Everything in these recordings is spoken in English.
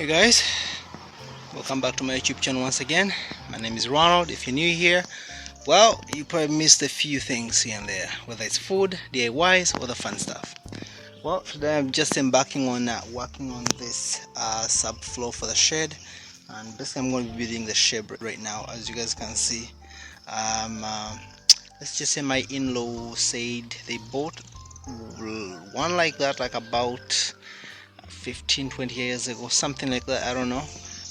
Hey guys, welcome back to my YouTube channel once again. My name is Ronald. If you're new here, well, you probably missed a few things here and there, whether it's food, DIYs, or the fun stuff. Well, today I'm just embarking on working on this subfloor for the shed, and basically I'm going to be building the shed right now. As you guys can see, let's just say my in-law said they bought one like that, like about 15-20 years ago, something like that, I don't know,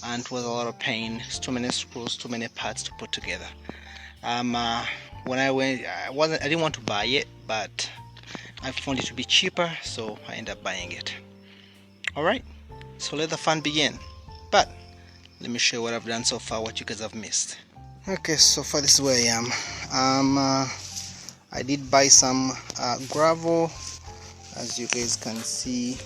and it was a lot of pain. It's too many screws, too many parts to put together. When I went, I didn't want to buy it, but I found it to be cheaper, so I ended up buying it. Alright, so let the fun begin. But let me show you what I've done so far, what you guys have missed. Okay, so far this is where I am. I did buy some gravel. As you guys can see,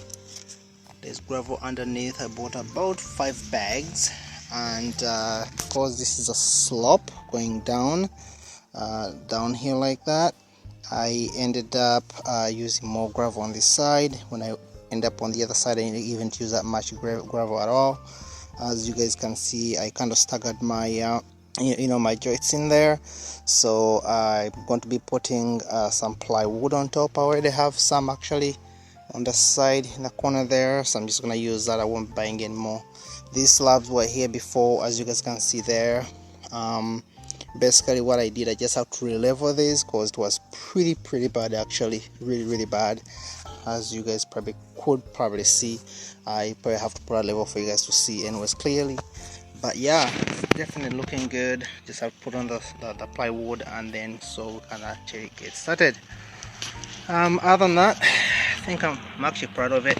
there's gravel underneath. I bought about 5 bags, and because this is a slope going down here like that, I ended up using more gravel on this side. When I end up on the other side, I didn't even use that much gravel at all. As you guys can see, I kind of staggered my my joints in there, so I'm going to be putting some plywood on top. I already have some actually on the side in the corner there, so I'm just gonna use that. I won't be buying any more. These slabs were here before, as you guys can see there. Basically what I did, I just have to re-level this because it was pretty bad actually, really bad. As you guys could probably see, I probably have to put a level for you guys to see anyways clearly. But yeah, it's definitely looking good. Just have to put on the plywood, and then so we can actually get started. Other than that, I think I'm actually proud of it.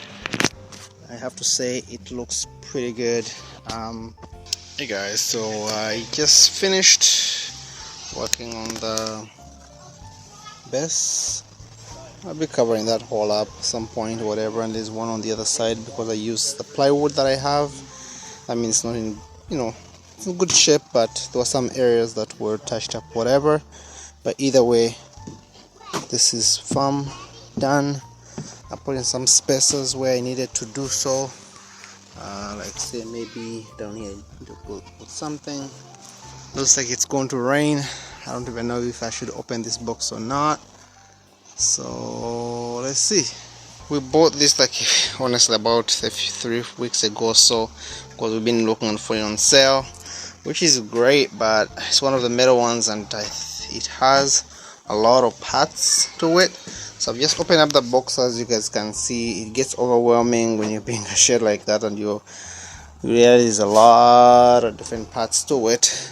I have to say it looks pretty good. Hey guys, so I just finished working on the base. I'll be covering that hole up at some point, whatever, and there's one on the other side because I used the plywood that I have. I mean, it's not in, it's in good shape, but there were some areas that were touched up, whatever. But either way, this is firm, done. I put in some spaces where I needed to do so. Like say maybe down here to put something. Looks like it's going to rain. I don't even know if I should open this box or not. So let's see. We bought this like honestly about 3 weeks ago or so, because we've been looking for it on sale, which is great, but it's one of the metal ones, and it has a lot of parts to it. So I've just opened up the box. As you guys can see, it gets overwhelming when you're building a shed like that, and you realize there's a lot of different parts to it.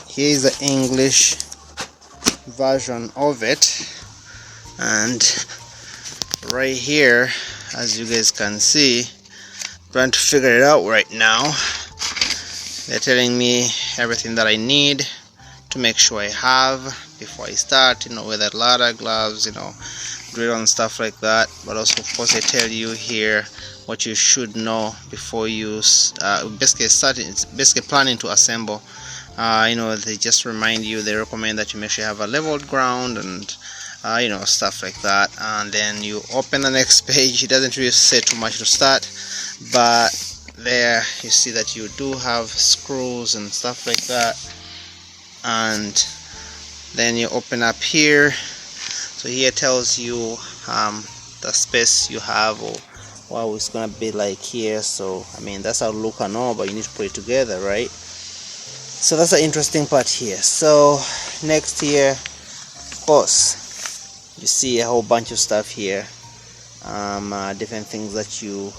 Here is the English version of it, and right here, as you guys can see, I'm trying to figure it out right now. They're telling me everything that I need to make sure I have before I start, with that ladder, gloves, drill and stuff like that. But also, of course, they tell you here what you should know before you basically planning to assemble. They just remind you, they recommend that you make sure you have a leveled ground and stuff like that. And then you open the next page. It doesn't really say too much to start, but there you see that you do have screws and stuff like that. And then you open up here, so here tells you the space you have, or what it's gonna be like here. So I mean, that's how it look and all, but you need to put it together, right? So that's the interesting part here. So next here, of course, you see a whole bunch of stuff here, different things that you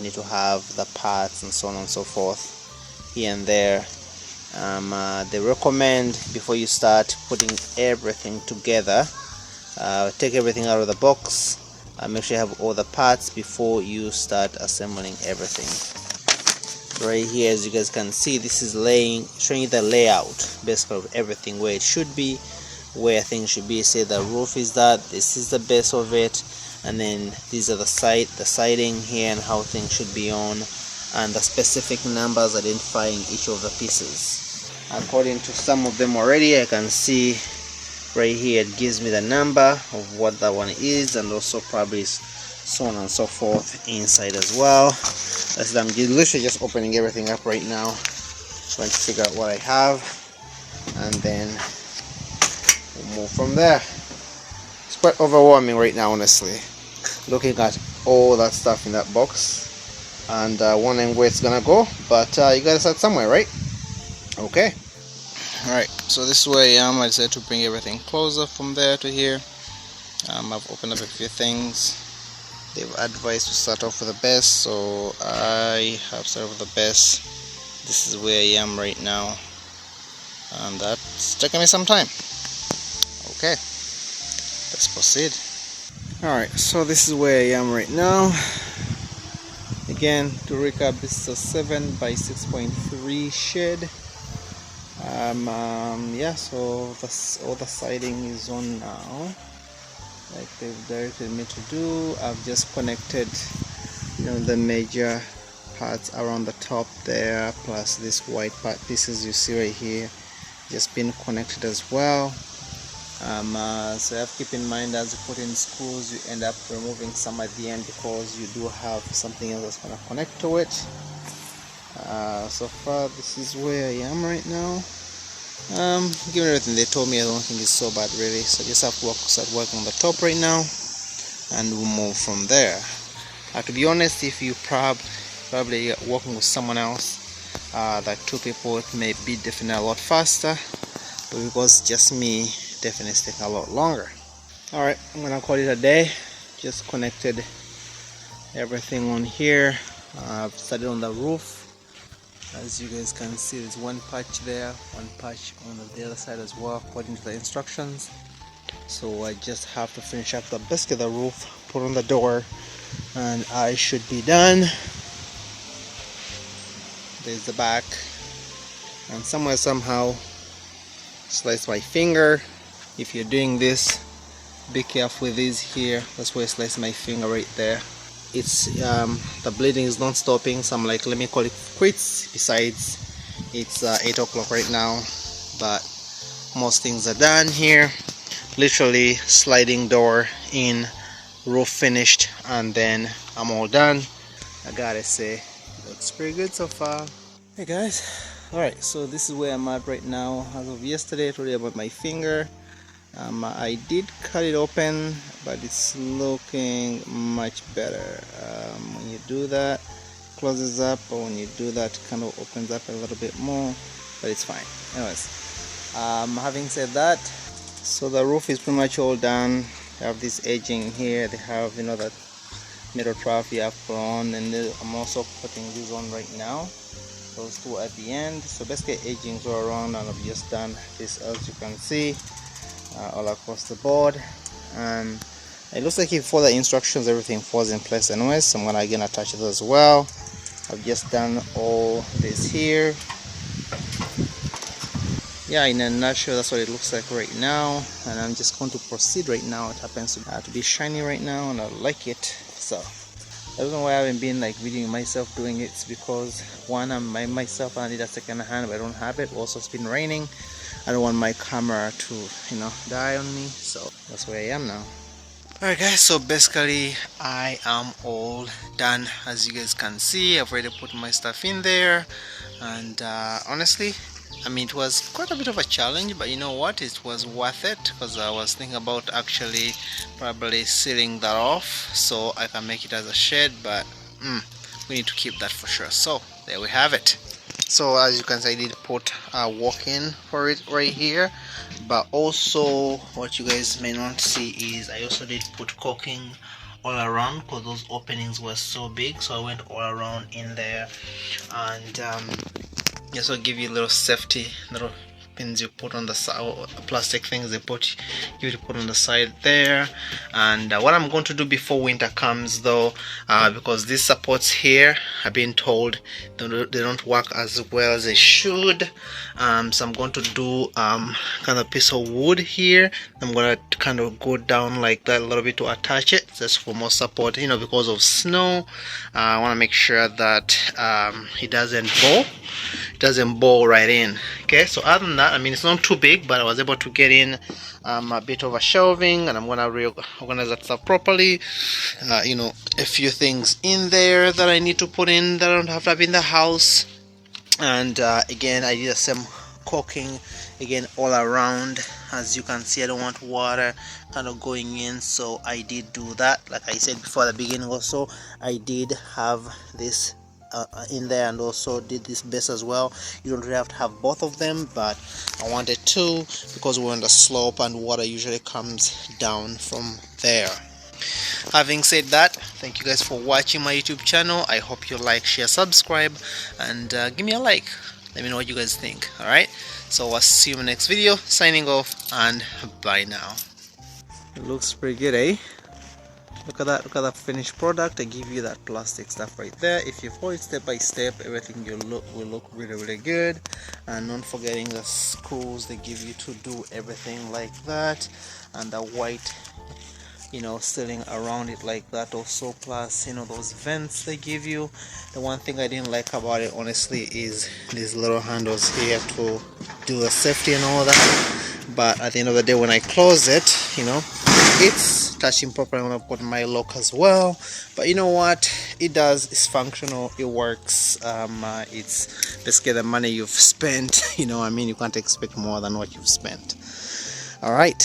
need to have, the parts and so on and so forth here and there. They recommend before you start putting everything together, take everything out of the box, make sure you have all the parts before you start assembling everything. Right here, as you guys can see, this is showing you the layout basically of everything, where it should be, where things should be. Say the roof is that, this is the base of it, and then these are the siding here and how things should be on, and the specific numbers identifying each of the pieces. According to some of them already, I can see right here it gives me the number of what that one is, and also probably so on and so forth inside as well. I'm literally just opening everything up right now, trying to figure out what I have, and then we'll move from there. It's quite overwhelming right now, honestly, looking at all that stuff in that box and wondering where it's gonna go, but you gotta start somewhere, right? Okay. Alright, so this is where I am. I decided to bring everything closer from there to here. I've opened up a few things. They've advised to start off with the best, so I have started with the best. This is where I am right now, and that's taking me some time. Okay, let's proceed. Alright, so this is where I am right now. Again, to recap, this is a 7 by 6.3 shed. Yeah, so all the siding is on now, like they've directed me to do. I've just connected, the major parts around the top there, plus this white part pieces you see right here, just been connected as well. So you have to keep in mind, as you put in screws, you end up removing some at the end because you do have something else that's going to connect to it. So far, this is where I am right now. Given everything they told me, I don't think it's so bad really, so I just have to start working on the top right now, and we'll move from there. To be honest, if you probably working with someone else, like two people, it may be definitely a lot faster, but because just me, definitely it's taking a lot longer. Alright, I'm gonna call it a day. Just connected everything on here. I've started on the roof. As you guys can see, there's one patch there, one patch on the other side as well, according to the instructions. So I just have to finish up basically the roof, put on the door, and I should be done. There's the back, and somewhere somehow slice my finger. If you're doing this, be careful with these here. That's where I slice my finger right there. It's the bleeding is not stopping, so I'm like, let me call it quits. Besides, it's 8 o'clock right now, but most things are done here. Literally sliding door in, roof finished, and then I'm all done. I gotta say, looks pretty good so far. Hey guys, alright, so this is where I'm at right now. As of yesterday, I told you about my finger. I did cut it open, but it's looking much better. When you do that, closes up, but when you do that, it kind of opens up a little bit more, but it's fine. Anyways, having said that, so the roof is pretty much all done. They have this edging here. They have, that metal trough you have put on, and I'm also putting this on right now. Those two at the end. So basically, edgings all around, and I've just done this, as you can see. All across the board, and it looks like if you follow the instructions, everything falls in place anyways. So I'm gonna again attach it as well. I've just done all this here. Yeah, in a nutshell, that's what it looks like right now, and I'm just going to proceed right now. It happens to be shiny right now, and I like it. So the reason why I haven't been like videoing myself doing it is because, one, I'm by myself and I need a second hand, but I don't have it. Also, it's been raining. I don't want my camera to, die on me, so that's where I am now. Alright guys, so basically I am all done. As you guys can see, I've already put my stuff in there, and honestly, it was quite a bit of a challenge, but you know what, it was worth it, because I was thinking about actually probably sealing that off so I can make it as a shed, but we need to keep that for sure. So there we have it. So as you can see, I did put a walk-in for it right here, but also what you guys may not see is I also did put caulking all around, because those openings were so big, so I went all around in there, and just to give you a little safety, little pins you put on the side, plastic things they put on the side there. And what I'm going to do before winter comes though, because these supports here, I've been told they don't work as well as they should, so I'm going to do kind of piece of wood here. I'm going to kind of go down like that a little bit to attach it, just for more support, because of snow. I want to make sure that it doesn't fall, it doesn't bowl right in. Okay, so other than that, I mean, it's not too big, but I was able to get in a bit of a shelving, and I'm gonna reorganize that stuff properly. You know, a few things in there that I need to put in that I don't have to have in the house. And again, I did some caulking again all around. As you can see, I don't want water kind of going in, so I did do that. Like I said before at the beginning, also I did have this in there, and also did this base as well. You don't really have to have both of them, but I wanted to because we're on the slope and water usually comes down from there. Having said that, thank you guys for watching my YouTube channel. I hope you like, share, subscribe, and give me a like. Let me know what you guys think. Alright, so I'll see you in the next video. Signing off, and bye now. It looks pretty good, eh? Look at that, look at that finished product. I give you that plastic stuff right there. If you follow it step by step, everything will look really good. And not forgetting the screws they give you to do everything like that, and the white, you know, sealing around it like that also, plus, you know, those vents they give you. The one thing I didn't like about it, honestly, is these little handles here to do the safety and all that. But at the end of the day, when I close it, you know, it's touching properly when I put my lock as well. But you know what, it does, it's functional, it works. It's basically the money you've spent, you know, I mean, you can't expect more than what you've spent. All right.